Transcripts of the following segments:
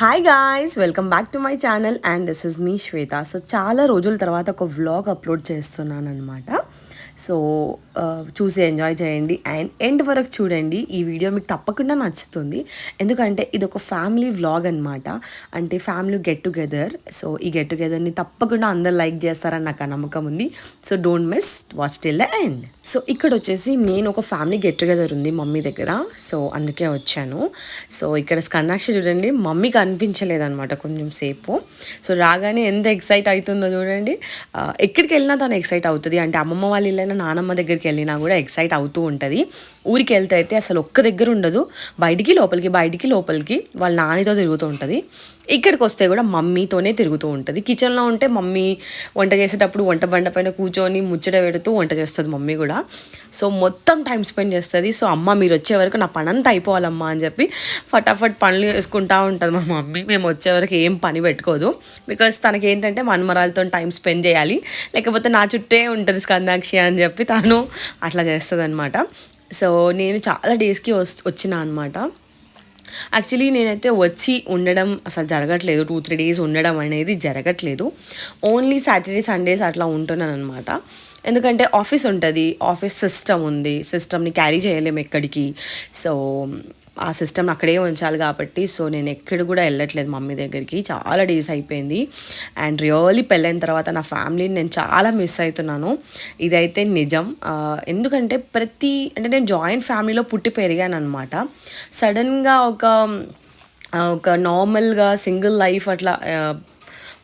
Hi guys, welcome back to my channel and this is me Shweta. So చాలా రోజుల తర్వాత ఒక vlog upload చేస్తున్నాను అనమాట. సో చూసి ఎంజాయ్ చేయండి అండ్ ఎండ్ వరకు చూడండి. ఈ వీడియో మీకు తప్పకుండా నచ్చుతుంది, ఎందుకంటే ఇది ఒక ఫ్యామిలీ వ్లాగ్ అనమాట. అంటే ఫ్యామిలీ గెట్ టుగెదర్. సో ఈ గెట్ టుగెదర్ని తప్పకుండా అందరు లైక్ చేస్తారని నాకు నమ్మకం ఉంది. So don't miss, watch till the end. So ఇక్కడ వచ్చేసి నేను ఒక ఫ్యామిలీ గెట్ టుగెదర్ ఉంది మమ్మీ దగ్గర, సో అందుకే వచ్చాను. సో ఇక్కడ స్కందాక్షి చూడండి, మమ్మీకి అనిపించలేదన్నమాట కొంచెం సేపు. సో రాగానే ఎంత ఎక్సైట్ అవుతుందో చూడండి. ఎక్కడికి వెళ్ళినా తను ఎక్సైట్ అవుతుంది. అంటే అమ్మమ్మ వాళ్ళ ఇల్లైనా నానమ్మ దగ్గరికి వెళ్ళినా కూడా ఎక్సైట్ అవుతూ ఉంటుంది. ఊరికి వెళ్తే అయితే అసలు ఒక్క దగ్గర ఉండదు, బయటికి లోపలికి వాళ్ళ నానితో తిరుగుతూ ఉంటుంది. ఇక్కడికి వస్తే కూడా మమ్మీతోనే తిరుగుతూ ఉంటుంది. కిచెన్లో ఉంటే మమ్మీ వంట చేసేటప్పుడు వంట బండ పైన కూర్చొని ముచ్చట పెడుతూ వంట చేస్తుంది మమ్మీ కూడా. సో మొత్తం టైం స్పెండ్ చేస్తుంది. సో అమ్మ మీరు వచ్చే వరకు నా పని అంతా అయిపోవాలమ్మా అని చెప్పి ఫటాఫట్ పనులు చేసుకుంటూ ఉంటుంది మా మమ్మీ. మేము వచ్చే వరకు ఏం పని పెట్టుకోదు, బికాస్ తనకి ఏంటంటే మన్మరాలతో టైం స్పెండ్ చేయాలి, లేకపోతే నా చుట్టే ఉంటుంది స్కందాక్షి అని చెప్పి తను అట్లా చేస్తుంది అనమాట. సో నేను చాలా డేస్కి వచ్చిన అనమాట. యాక్చువల్లీ నేనైతే వచ్చి ఉండడం అసలు జరగట్లేదు, 2-3 డేస్ ఉండడం అనేది జరగట్లేదు. ఓన్లీ సాటర్డే సండేస్ అట్లా ఉంటున్నాను అనమాట. ఎందుకంటే ఆఫీస్ ఉంటుంది, ఆఫీస్ సిస్టమ్ ఉంది, సిస్టమ్ని క్యారీ చేయలేము ఎక్కడికి. సో ఆ సిస్టమ్ అక్కడే ఉంచాలి కాబట్టి సో నేను ఎక్కడ కూడా వెళ్ళట్లేదు మమ్మీ దగ్గరికి. చాలా డేస్ అయిపోయింది. అండ్ రియల్లీ పెళ్ళైన తర్వాత నా ఫ్యామిలీని నేను చాలా మిస్ అవుతున్నాను, ఇదైతే నిజం. ఎందుకంటే అంటే నేను జాయింట్ ఫ్యామిలీలో పుట్టి పెరిగాను అనమాట. సడన్గా ఒక నార్మల్గా సింగిల్ లైఫ్ అట్లా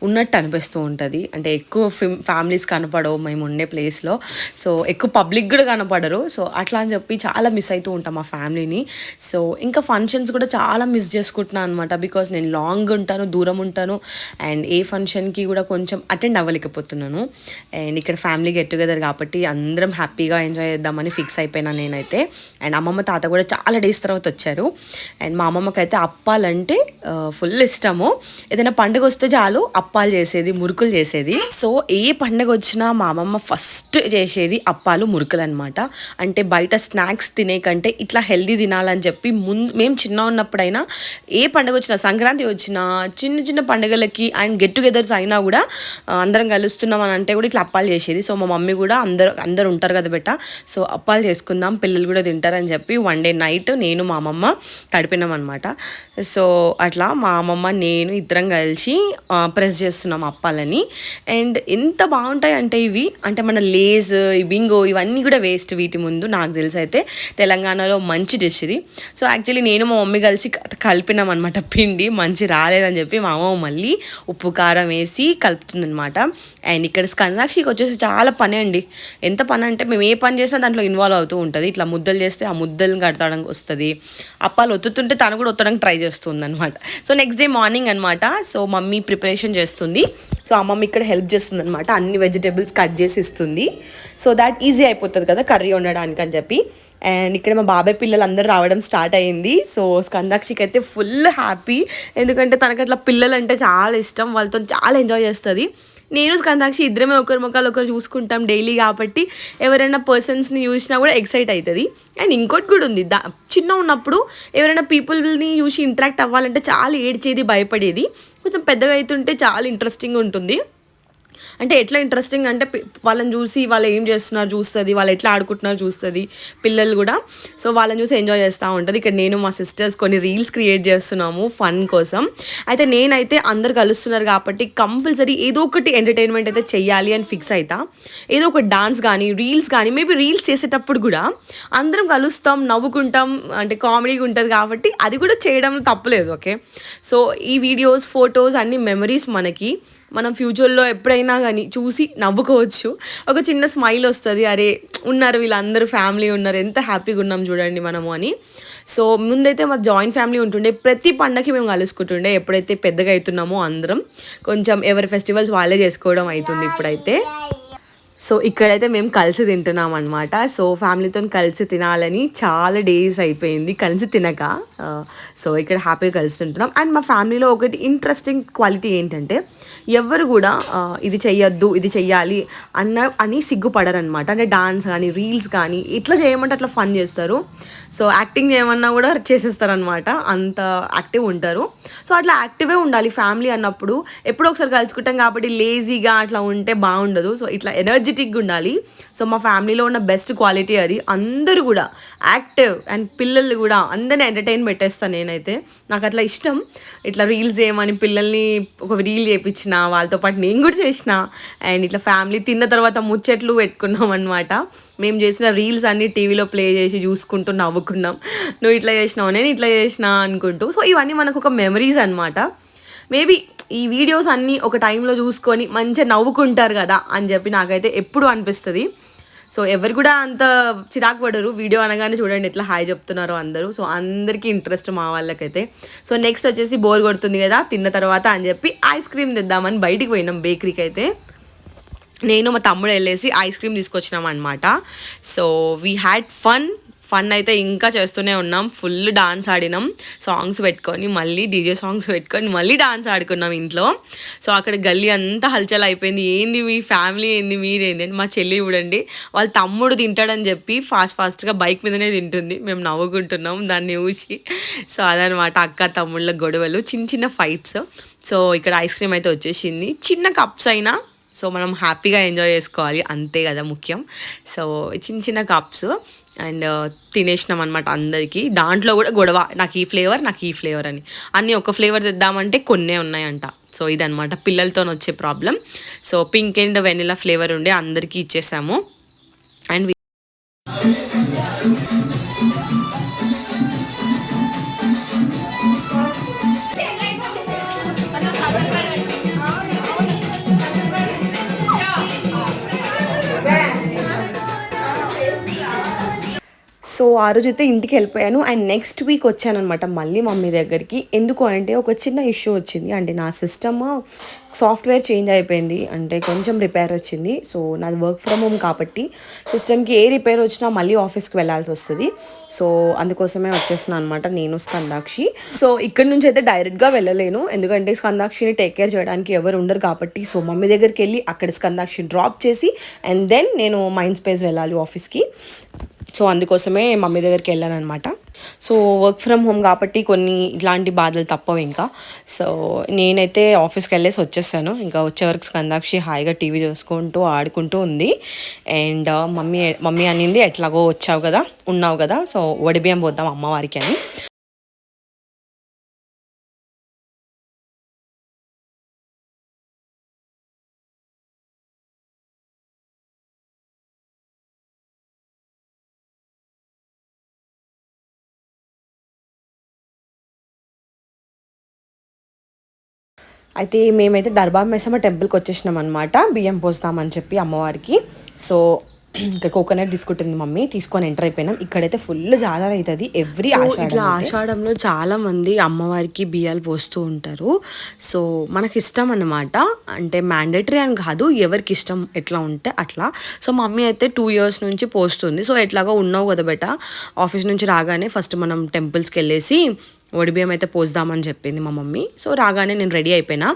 ఉన్నట్టు అనిపిస్తూ ఉంటుంది. అంటే ఎక్కువ ఫ్యామిలీస్ కనపడవు మేము ఉండే ప్లేస్లో, సో ఎక్కువ పబ్లిక్ కూడా కనపడరు. సో అట్లా అని చెప్పి చాలా మిస్ అవుతూ ఉంటాం మా ఫ్యామిలీని. సో ఇంకా ఫంక్షన్స్ కూడా చాలా మిస్ చేసుకుంటున్నాను అనమాట, బికాస్ నేను లాంగ్ ఉంటాను, దూరం ఉంటాను, అండ్ ఏ ఫంక్షన్కి కూడా కొంచెం అటెండ్ అవ్వలేకపోతున్నాను. అండ్ ఇక్కడ ఫ్యామిలీ గెట్ టుగెదర్ కాబట్టి అందరం హ్యాపీగా ఎంజాయ్ చేద్దామని ఫిక్స్ అయిపోయినాను నేనైతే. అండ్ అమ్మమ్మ తాత కూడా చాలా డేస్ తర్వాత వచ్చారు. అండ్ మా అమ్మమ్మకి అయితే అప్పాలంటే ఫుల్ ఇష్టము. ఏదైనా పండుగ వస్తే చాలు అప్పాలు చేసేది, మురుకులు చేసేది. సో ఏ పండుగ వచ్చినా మా అమ్మమ్మ ఫస్ట్ చేసేది అప్పాలు, మురుకులు అనమాట. అంటే బయట స్నాక్స్ తినే కంటే ఇట్లా హెల్దీ తినాలని చెప్పి మేము చిన్న ఉన్నప్పుడైనా ఏ పండుగ వచ్చినా, సంక్రాంతి వచ్చినా, చిన్న చిన్న పండుగలకి అండ్ గెట్ టుగెదర్స్ అయినా కూడా అందరం కలుస్తున్నాం అని అంటే కూడా ఇట్లా అప్పాలు చేసేది. సో మా మమ్మీ కూడా అందరు ఉంటారు కదా బెట్ట, సో అప్పాలు చేసుకుందాం పిల్లలు కూడా తింటారని చెప్పి వన్ డే నైట్ నేను మా అమ్మమ్మ తడిపినాం అనమాట. సో అట్లా మా అమ్మమ్మ నేను ఇద్దరం కలిసి ప్రెస్ చేస్తున్నాం అప్పాలని. అండ్ ఎంత బాగుంటాయి అంటే ఇవి, అంటే మన లేస్, బింగో ఇవన్నీ కూడా వేస్ట్ వీటి ముందు. నాకు తెలిసి అయితే తెలంగాణలో మంచి డిష్ ఇది. సో యాక్చువల్లీ నేను మా మమ్మీ కలిసి కలిపినాం అనమాట పిండి. మంచి రాలేదని చెప్పి మా అమ్మ మళ్ళీ ఉప్పు కారం వేసి కలుపుతుందనమాట. అండ్ ఇక్కడ స్కందాక్షికి వచ్చేసి చాలా పని అండి. ఎంత పని అంటే మేము ఏ పని చేసినా దాంట్లో ఇన్వాల్వ్ అవుతూ ఉంటుంది. ఇట్లా ముద్దలు చేస్తే ఆ ముద్దలను కడతాడానికి వస్తుంది, అప్పాలు ఒత్తుతుంటే తను కూడా ఒత్తడానికి ట్రై చేస్తుంది అనమాట. సో నెక్స్ట్ డే మార్నింగ్ అనమాట. సో మమ్మీ ప్రిపరేషన్ చేస్తుంది. సో అమ్మమ్మ ఇక్కడ హెల్ప్ చేస్తుంది అనమాట, అన్ని వెజిటేబుల్స్ కట్ చేసి ఇస్తుంది. సో దాట్ ఈజీ అయిపోతుంది కదా కర్రీ వండడానికి అని చెప్పి. అండ్ ఇక్కడ మా బాబాయ్ పిల్లలు అందరూ రావడం స్టార్ట్ అయ్యింది. సో స్కందాక్షికి అయితే ఫుల్ హ్యాపీ, ఎందుకంటే తనకు అట్లా పిల్లలు అంటే చాలా ఇష్టం, వాళ్ళతో చాలా ఎంజాయ్ చేస్తుంది. నేను స్కందాక్షి ఇద్దరమే ఒకరి ముఖాలు ఒకరు చూసుకుంటాం డైలీ కాబట్టి ఎవరైనా పర్సన్స్ని చూసినా కూడా ఎక్సైట్ అవుతుంది. అండ్ ఇంకోటి కూడా ఉంది, చిన్న ఉన్నప్పుడు ఎవరైనా పీపుల్ని చూసి ఇంటరాక్ట్ అవ్వాలంటే చాలా ఏడ్చేది, భయపడేది. కొంచెం పెద్దగా అవుతుంటే చాలా ఇంట్రెస్టింగ్ ఉంటుంది. అంటే ఎట్లా ఇంట్రెస్టింగ్ అంటే వాళ్ళని చూసి వాళ్ళు ఏం చేస్తున్నారు చూస్తుంది, వాళ్ళు ఎట్లా ఆడుకుంటున్నారు చూస్తుంది, పిల్లలు కూడా. సో వాళ్ళని చూసి ఎంజాయ్ చేస్తూ ఉంటుంది. ఇక్కడ నేను మా సిస్టర్స్ కొన్ని రీల్స్ క్రియేట్ చేస్తున్నాము ఫన్ కోసం. అయితే నేనైతే అందరు కలుస్తున్నారు కాబట్టి కంపల్సరీ ఏదో ఒకటి ఎంటర్టైన్మెంట్ అయితే చెయ్యాలి అని ఫిక్స్ అవుతా. ఏదో ఒక డాన్స్ కానీ రీల్స్ కానీ, మేబీ రీల్స్ చేసేటప్పుడు కూడా అందరం కలుస్తాం, నవ్వుకుంటాం, అంటే కామెడీగా ఉంటుంది కాబట్టి అది కూడా చేయడం తప్పలేదు. ఓకే, సో ఈ వీడియోస్, ఫొటోస్ అన్ని మెమరీస్ మనకి. మనం ఫ్యూచర్లో ఎప్పుడైనా కానీ చూసి నవ్వుకోవచ్చు, ఒక చిన్న స్మైల్ వస్తుంది, అరే ఉన్నారు వీళ్ళందరూ ఫ్యామిలీ ఉన్నారు, ఎంత హ్యాపీగా ఉన్నాం చూడండి మనము అని. సో ముందైతే మా జాయింట్ ఫ్యామిలీ ఉంటుండే, ప్రతి పండగకి మేము కలుసుకుంటుండే. ఎప్పుడైతే పెద్దగా అవుతున్నామో అందరం కొంచెం ఎవరి ఫెస్టివల్స్ వాళ్ళే చేసుకోవడం అవుతుంది ఇప్పుడైతే. సో ఇక్కడైతే మేము కలిసి తింటున్నాం అనమాట. సో ఫ్యామిలీతో కలిసి తినాలని చాలా డేస్ అయిపోయింది కలిసి తినక. సో ఇక్కడ హ్యాపీగా కలిసి తింటున్నాం. అండ్ మా ఫ్యామిలీలో ఒకటి ఇంట్రెస్టింగ్ క్వాలిటీ ఏంటంటే ఎవరు కూడా ఇది చెయ్యొద్దు ఇది చెయ్యాలి అని సిగ్గుపడరనమాట. అంటే డాన్స్ కానీ రీల్స్ కానీ ఇట్లా చేయమంటే అట్లా ఫన్ చేస్తారు. సో యాక్టింగ్ చేయమన్నా కూడా చేసేస్తారనమాట, అంత యాక్టివ్ ఉంటారు. సో అట్లా యాక్టివే ఉండాలి ఫ్యామిలీ అన్నప్పుడు. ఎప్పుడో ఒకసారి కలుసుకుంటాం కాబట్టి లేజీగా అట్లా ఉంటే బాగుండదు. సో ఇట్లా ఎనర్జెటిక్గా ఉండాలి. సో మా ఫ్యామిలీలో ఉన్న బెస్ట్ క్వాలిటీ అది. అందరూ కూడా యాక్టివ్ అండ్ పిల్లలు కూడా అందరినీ ఎంటర్టైన్ పెట్టేస్తాను నేనైతే. నాకు అట్లా ఇష్టం. ఇట్లా రీల్స్ చేయమని పిల్లల్ని ఒక రీల్ చేయించిన, వాళ్ళతో పాటు నేను కూడా చేసిన. అండ్ ఇట్లా ఫ్యామిలీ తిన్న తర్వాత ముచ్చట్లు పెట్టుకున్నాం అనమాట. మేము చేసిన రీల్స్ అన్నీ టీవీలో ప్లే చేసి చూసుకుంటూ నవ్వుకున్నాం. నువ్వు ఇట్లా చేసినావు, నేను ఇట్లా చేసినా అనుకుంటూ. సో ఇవన్నీ మనకు ఒక మెమరీస్ అనమాట. మేబీ ఈ వీడియోస్ అన్నీ ఒక టైంలో చూసుకొని మంచిగా నవ్వుకుంటారు కదా అని చెప్పి నాకైతే ఎప్పుడు అనిపిస్తుంది. సో ఎవరు కూడా అంత చిరాకు పడరు, వీడియో అనగానే చూడండి ఎట్లా హాయ్ చెప్తున్నారో అందరూ. సో అందరికీ ఇంట్రెస్ట్ మా వాళ్ళకైతే. సో నెక్స్ట్ వచ్చేసి బోర్ కొడుతుంది కదా తిన్న తర్వాత అని చెప్పి ఐస్ క్రీమ్ తెద్దామని బయటికి పోయినాం బేకరీకి అయితే. నేను మా తమ్ముడు వెళ్ళేసి ఐస్ క్రీమ్ తీసుకొచ్చినాం అనమాట. సో వీ హ్యాడ్ ఫన్ అయితే ఇంకా చేస్తూనే ఉన్నాం. ఫుల్ డాన్స్ ఆడినాం, సాంగ్స్ పెట్టుకొని మళ్ళీ డీజే సాంగ్స్ పెట్టుకొని మళ్ళీ డాన్స్ ఆడుకున్నాం ఇంట్లో. సో అక్కడ గల్లీ అంతా హల్చల్ అయిపోయింది. ఏంది మీ ఫ్యామిలీ, ఏంది మీరేంది అని. మా చెల్లి చూడండి వాళ్ళ తమ్ముడు తింటాడని చెప్పి ఫాస్ట్గా బైక్ మీదనే తింటుంది. మేము నవ్వుకుంటున్నాం దాన్ని చూసి. సో అదనమాట అక్క తమ్ముళ్ళ గొడవలు, చిన్న ఫైట్స్. సో ఇక్కడ ఐస్ క్రీమ్ అయితే వచ్చేసింది. చిన్న కప్స్ అయినా సో మనం హ్యాపీగా ఎంజాయ్ చేసుకోవాలి, అంతే కదా ముఖ్యం. సో చిన్న కప్స్ అండ్ తినేసినాం అనమాట అందరికీ. దాంట్లో కూడా గొడవ, నాకు ఈ ఫ్లేవర్ అని. అన్నీ ఒక ఫ్లేవర్ తెద్దామంటే కొన్నే ఉన్నాయంట. సో ఇదనమాట పిల్లలతో వచ్చే problem. So pink and vanilla flavour ఉండే అందరికీ ఇచ్చేసాము. అండ్ సో ఆ రోజైతే ఇంటికి వెళ్ళిపోయాను. అండ్ నెక్స్ట్ వీక్ వచ్చానమాట మళ్ళీ మమ్మీ దగ్గరికి. ఎందుకు అంటే ఒక చిన్న ఇష్యూ వచ్చింది. అంటే నా సిస్టమ్ సాఫ్ట్వేర్ చేంజ్ అయిపోయింది, అంటే కొంచెం రిపేర్ వచ్చింది. సో నాది వర్క్ ఫ్రమ్ హోమ్ కాబట్టి సిస్టమ్కి ఏ రిపేర్ వచ్చినా మళ్ళీ ఆఫీస్కి వెళ్ళాల్సి వస్తుంది. సో అందుకోసమే వచ్చేస్తున్నాను అనమాట నేను, స్కందాక్షి. సో ఇక్కడ నుంచి అయితే డైరెక్ట్గా వెళ్ళలేను, ఎందుకంటే స్కందాక్షిని టేక్ కేర్ చేయడానికి ఎవరు ఉండరు కాబట్టి. సో మమ్మీ దగ్గరికి వెళ్ళి అక్కడ స్కందాక్షిని డ్రాప్ చేసి అండ్ దెన్ నేను మైండ్ స్పేస్ వెళ్ళాలి ఆఫీస్కి. సో అందుకోసమే మమ్మీ దగ్గరికి వెళ్ళాను అనమాట. సో వర్క్ ఫ్రమ్ హోమ్ కాబట్టి కొన్ని ఇట్లాంటి బాధలు తప్పవు ఇంకా. సో నేనైతే ఆఫీస్కి వెళ్ళేసి వచ్చేసాను. ఇంకా వచ్చే వరకు స్కందాక్షి హాయిగా టీవీ చూసుకుంటూ ఆడుకుంటూ ఉంది. అండ్ మమ్మీ అనింది ఎట్లాగో ఉన్నావు కదా సో వడిబియ్యం పోద్దాం అమ్మవారికి అని. అయితే మేమైతే దర్బార్ మైసమ్మ టెంపుల్కి వచ్చేసినాం అనమాట, బియ్యం పోస్తామని చెప్పి అమ్మవారికి. సో ఇక్కడ కోకోనట్ తీసుకుంటుంది మమ్మీ, తీసుకొని ఎంటర్ అయిపోయినాం. ఇక్కడైతే ఫుల్ జాతర అవుతుంది ఎవ్రీ ఇట్లా ఆషాఢంలో చాలా మంది అమ్మవారికి బియ్యాలు పోస్తూ ఉంటారు. సో మనకి ఇష్టం అన్నమాట, అంటే మ్యాండేటరీ అని కాదు, ఎవరికి ఇష్టం ఎట్లా ఉంటే అట్లా. సో మమ్మీ అయితే 2 years నుంచి పోస్తుంది. సో ఎట్లాగో ఉన్నావు కదా బెట, ఆఫీస్ నుంచి రాగానే ఫస్ట్ మనం టెంపుల్స్కి వెళ్ళేసి వడిబియ్యం అయితే పోద్దామని చెప్పింది మా మమ్మీ. సో రాగానే నేను రెడీ అయిపోయినా,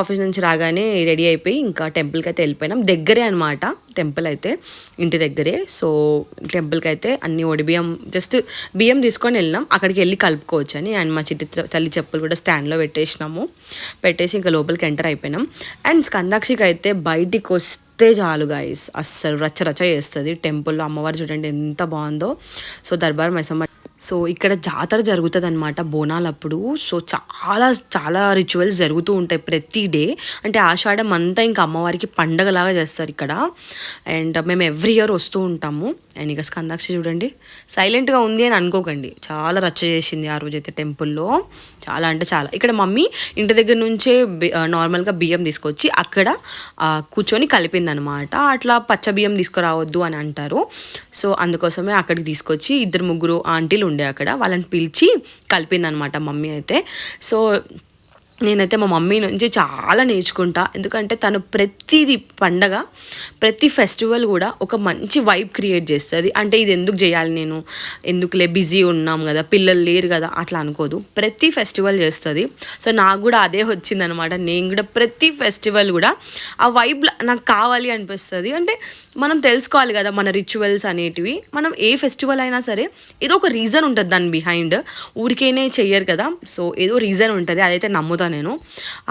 ఆఫీస్ నుంచి రాగానే రెడీ అయిపోయి ఇంకా టెంపుల్కి అయితే వెళ్ళిపోయినాం. దగ్గరే అనమాట టెంపుల్ అయితే, ఇంటి దగ్గరే. సో టెంపుల్కి అయితే అన్ని వడిబియ్యం జస్ట్ బియ్యం తీసుకొని వెళ్ళినాం, అక్కడికి వెళ్ళి కలుపుకోవచ్చు అని. అండ్ మా చిట్టి తల్లి చెప్పులు కూడా స్టాండ్లో పెట్టేసి ఇంకా లోపలికి ఎంటర్ అయిపోయినాం. అండ్ స్కందాక్షికి అయితే బయటికి వస్తే చాలు గాయస్, అస్సలు రచ్చ చేస్తుంది టెంపుల్లో. అమ్మవారు చూడండి ఎంత బాగుందో. సో దర్బార్ మైసమ్మ. సో ఇక్కడ జాతర జరుగుతుంది అనమాట బోనాలప్పుడు. సో చాలా రిచువల్స్ జరుగుతూ ఉంటాయి ప్రతి డే. అంటే ఆషాఢం అంతా ఇంకా అమ్మవారికి పండగలాగా చేస్తారు ఇక్కడ. అండ్ మేము ఎవ్రీ ఇయర్ వస్తూ ఉంటాము. అండ్ ఇక స్కందాక్షి చూడండి సైలెంట్గా ఉంది అని అనుకోకండి, చాలా రచ్చ చేసింది ఆ రోజైతే టెంపుల్లో. చాలా అంటే చాలా. ఇక్కడ మమ్మీ ఇంటి దగ్గర నుంచే నార్మల్గా బియ్యం తీసుకొచ్చి అక్కడ కూర్చొని కలిపింది అనమాట. అట్లా పచ్చ బియ్యం తీసుకురావద్దు అని అంటారు. సో అందుకోసమే అక్కడికి తీసుకొచ్చి 2-3 ఆంటీలు ఉండే అక్కడ, వాళ్ళని పిలిచి కలిపింది అనమాట మమ్మీ అయితే. సో నేనైతే మా మమ్మీ నుంచి చాలా నేర్చుకుంటా. ఎందుకంటే తను ప్రతిది పండగ, ప్రతి ఫెస్టివల్ కూడా ఒక మంచి వైబ్ క్రియేట్ చేస్తుంది. అంటే ఇది ఎందుకు చేయాలి, నేను ఎందుకులే బిజీ ఉన్నాం కదా, పిల్లలు లేరు కదా అట్లా అనుకోదు. ప్రతి ఫెస్టివల్ చేస్తుంది. సో నాకు కూడా అదే వచ్చిందనమాట. నేను కూడా ప్రతి ఫెస్టివల్ కూడా ఆ వైబ్ నాకు కావాలి అనిపిస్తుంది. అంటే మనం తెలుసుకోవాలి కదా మన రిచువల్స్ అనేటివి. మనం ఏ ఫెస్టివల్ అయినా సరే ఏదో ఒక రీజన్ ఉంటుంది దాని బిహైండ్. ఊరికేనే చెయ్యరు కదా. సో ఏదో రీజన్ ఉంటుంది, అదైతే నమ్ముతాను నేను.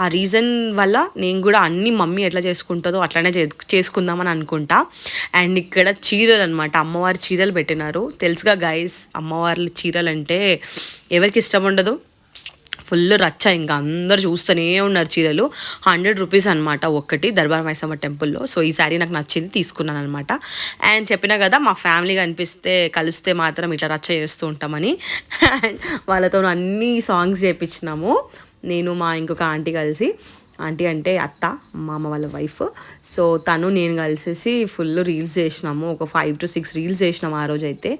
ఆ రీజన్ వల్ల నేను కూడా అన్ని మమ్మీ ఎట్లా చేసుకుంటుందో అట్లనే చేసుకుందామని అనుకుంటా. అండ్ ఇక్కడ చీరలు అనమాట, అమ్మవారి చీరలు పెట్టినారు. తెలుసుగా గైస్, అమ్మవారి చీరలు అంటే ఎవరికి ఇష్టం ఉండదు. ఫుల్ రచ్చ, ఇంకా అందరు చూస్తూనే ఉన్నారు. చీరలు 100 రూపీస్ అనమాట ఒక్కటి, దర్బార్ మైసమ్మ టెంపుల్లో. సో ఈ శారీ నాకు నచ్చింది, తీసుకున్నాను అనమాట. అండ్ చెప్పినా కదా మా ఫ్యామిలీ కనిపిస్తే కలిస్తే మాత్రం ఇట్లా రచ్చ చేస్తూ ఉంటామని. అండ్ వాళ్ళతో అన్ని సాంగ్స్ చేయించినాము, నేను మా ఇంకొక ఆంటీ కలిసి. ఆంటీ అంటే అత్త, మా అమ్మ వాళ్ళ వైఫ్. సో తను నేను కలిసేసి ఫుల్ రీల్స్ చేసినాము, ఒక 5 to 6 రీల్స్ చేసినాము ఆ రోజు అయితే.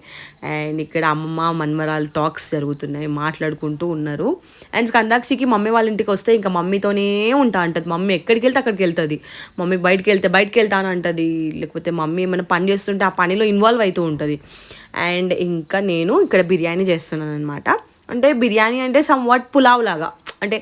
అండ్ ఇక్కడ అమ్మమ్మ మన్మరాలు టాక్స్ జరుగుతున్నాయి, మాట్లాడుకుంటూ ఉన్నారు. అండ్ స్కందాక్షికి మమ్మీ వాళ్ళ ఇంటికి వస్తే ఇంకా మమ్మీతోనే ఉంటా అంటది. మమ్మీ ఎక్కడికి వెళ్తే అక్కడికి వెళ్తుంది. మమ్మీ బయటికి వెళ్తాను అంటది. లేకపోతే మమ్మీ ఏమైనా పని చేస్తుంటే ఆ పనిలో ఇన్వాల్వ్ అవుతూ ఉంటుంది. అండ్ ఇంకా నేను ఇక్కడ బిర్యానీ చేస్తున్నాను అనమాట. అంటే బిర్యానీ అంటే సమ్వాట్ పులావ్ లాగా, అంటే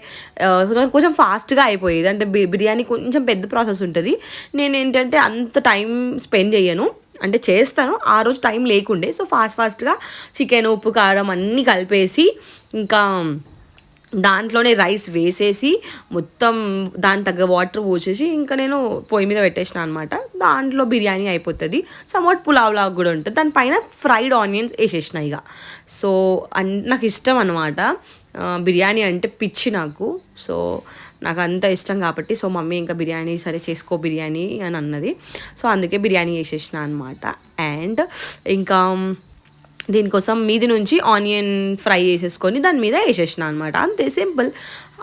కొంచెం ఫాస్ట్గా అయిపోయేది. అంటే బిర్యానీ కొంచెం పెద్ద ప్రాసెస్ ఉంటుంది. నేను ఏంటంటే అంత టైం స్పెండ్ చేయను, అంటే చేస్తాను, ఆ రోజు టైం లేకుండే. సో ఫాస్ట్గా చికెన్, ఉప్పు, కారం అన్నీ కలిపేసి ఇంకా దాంట్లోనే రైస్ వేసేసి మొత్తం దాని తగ్గ వాటర్ పోసేసి ఇంకా నేను పొయ్యి మీద పెట్టేసిన అనమాట. దాంట్లో బిర్యానీ అయిపోతుంది. సమ్వాట్ పులావ్ లాగా కూడా ఉంటుంది. దానిపైన ఫ్రైడ్ ఆనియన్స్ వేసేసిన ఇక. సో నాకు ఇష్టం అనమాట బిర్యానీ అంటే, పిచ్చి నాకు. సో నాకు అంత ఇష్టం కాబట్టి సో మమ్మీ ఇంకా బిర్యానీ సరే చేసుకో బిర్యానీ అని అన్నది. సో అందుకే బిర్యానీ చేసేసిన అనమాట. అండ్ ఇంకా దీనికోసం మీది నుంచి ఆనియన్ ఫ్రై చేసేసుకొని దాని మీద వేసేసిన అనమాట. అంతే, సింపుల్.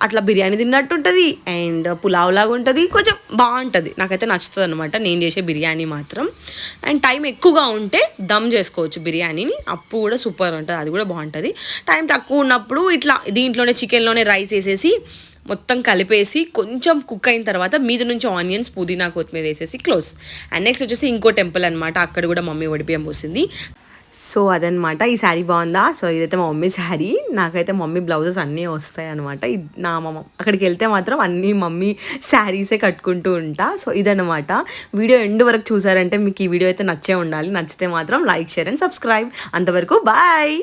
అట్లా బిర్యానీ తిన్నట్టు ఉంటుంది అండ్ పులావ్ లాగా ఉంటుంది, కొంచెం బాగుంటుంది. నాకైతే నచ్చుతుంది అనమాట నేను చేసే బిర్యానీ మాత్రం. అండ్ టైం ఎక్కువగా ఉంటే దమ్ చేసుకోవచ్చు బిర్యానీని, అప్పు కూడా సూపర్ ఉంటుంది, అది కూడా బాగుంటుంది. టైం తక్కువ ఉన్నప్పుడు ఇట్లా దీంట్లోనే చికెన్లోనే రైస్ వేసేసి మొత్తం కలిపేసి కొంచెం కుక్ అయిన తర్వాత మీద నుంచి ఆనియన్స్, పుదీనా, కొత్తిమీర వేసేసి క్లోజ్. అండ్ నెక్స్ట్ వచ్చేసి ఇంకో టెంపుల్ అనమాట, అక్కడ కూడా మమ్మీ వడిపియం పోసింది. సో అదనమాట. ఈ శారీ బాగుందా? సో ఇదైతే మా మమ్మీ శారీ. నాకైతే మమ్మీ బ్లౌజెస్ అన్నీ వస్తాయి అనమాట. నా మమ్మ అక్కడికి వెళ్తే మాత్రం అన్నీ మమ్మీ శారీసే కట్టుకుంటూ ఉంటా. సో ఇదనమాట. వీడియో ఎండ్ వరకు చూసారంటే మీకు ఈ వీడియో అయితే నచ్చే ఉండాలి. నచ్చితే మాత్రం లైక్, షేర్ అండ్ సబ్స్క్రైబ్. అంతవరకు బాయ్.